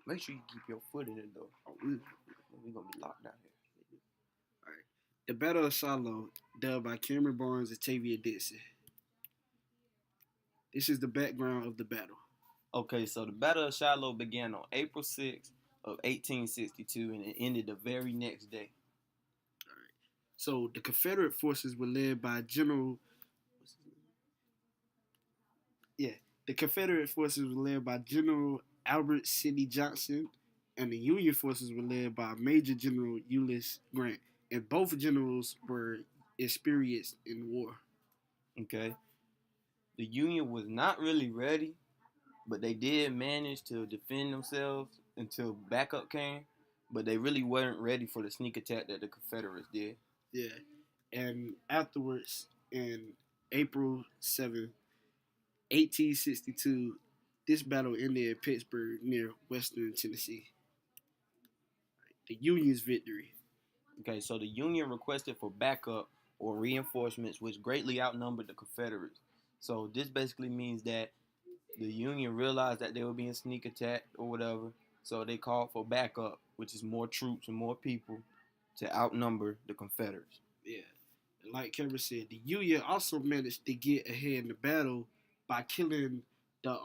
Make sure you keep your foot in it though. We gonna be locked out here. All right. The Battle of Shiloh, dubbed by Cameron Barnes and Tavia Dixon. This is the background of the battle. Okay, so the Battle of Shiloh began on April 6th of 1862 and it ended the very next day. All right. So the Confederate forces were led by General. Yeah, the Confederate forces were led by General Albert Sidney Johnson, and the Union forces were led by Major General Ulysses Grant. And both generals were experienced in war. Okay, the Union was not really ready, but they did manage to defend themselves until backup came. But they really weren't ready for the sneak attack that the Confederates did. Yeah, and afterwards, in April 7th, 1862, this battle ended at Pittsburgh near Western Tennessee. The Union's victory. Okay, so the Union requested for backup or reinforcements, which greatly outnumbered the Confederates. So this basically means that the Union realized that they were being sneak attacked or whatever. So they called for backup, which is more troops and more people to outnumber the Confederates. Yeah. Like Cameron said, the Union also managed to get ahead in the battle by killing the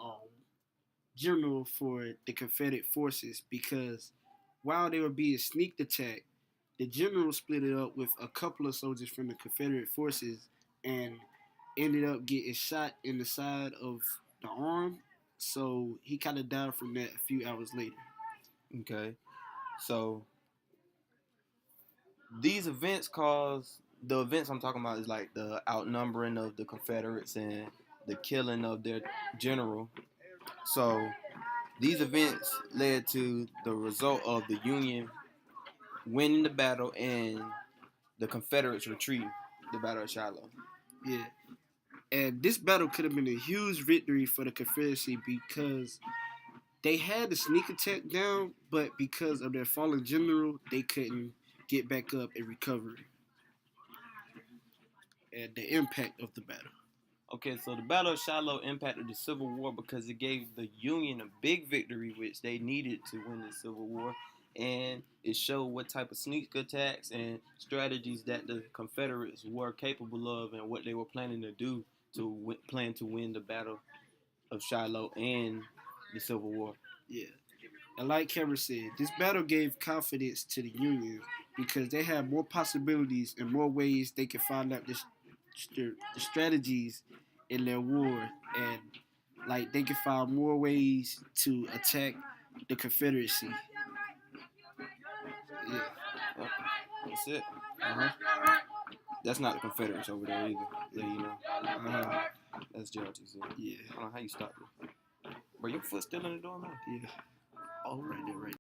general for the Confederate forces because while they were being sneak attacked, the general split it up with a couple of soldiers from the Confederate forces and ended up getting shot in the side of the arm. So he kind of died from that a few hours later. Okay, so these events cause the events I'm talking about is like the outnumbering of the Confederates and the killing of their general. So these events led to the result of the Union winning the battle and the Confederates retreating, the Battle of Shiloh. Yeah. And this battle could have been a huge victory for the Confederacy because they had the sneak attack down, but because of their fallen general, they couldn't get back up and recover. And the impact of the battle. Okay, so the Battle of Shiloh impacted the Civil War because it gave the Union a big victory, which they needed to win the Civil War, and it showed what type of sneak attacks and strategies that the Confederates were capable of, and what they were planning to do to plan to win the Battle of Shiloh and the Civil War. Yeah. And like Cameron said, this battle gave confidence to the Union because they had more possibilities and more ways they could find out the strategies in their war, and like they could find more ways to attack the Confederacy. Yeah. Yep, that's it. Uh-huh. That's not the Confederates over there either. Yeah, you know. Uh-huh. That's JLTC. Yeah. I don't know how you stop this. Bro, your foot's still in the door, man. Yeah. Oh, right there, right.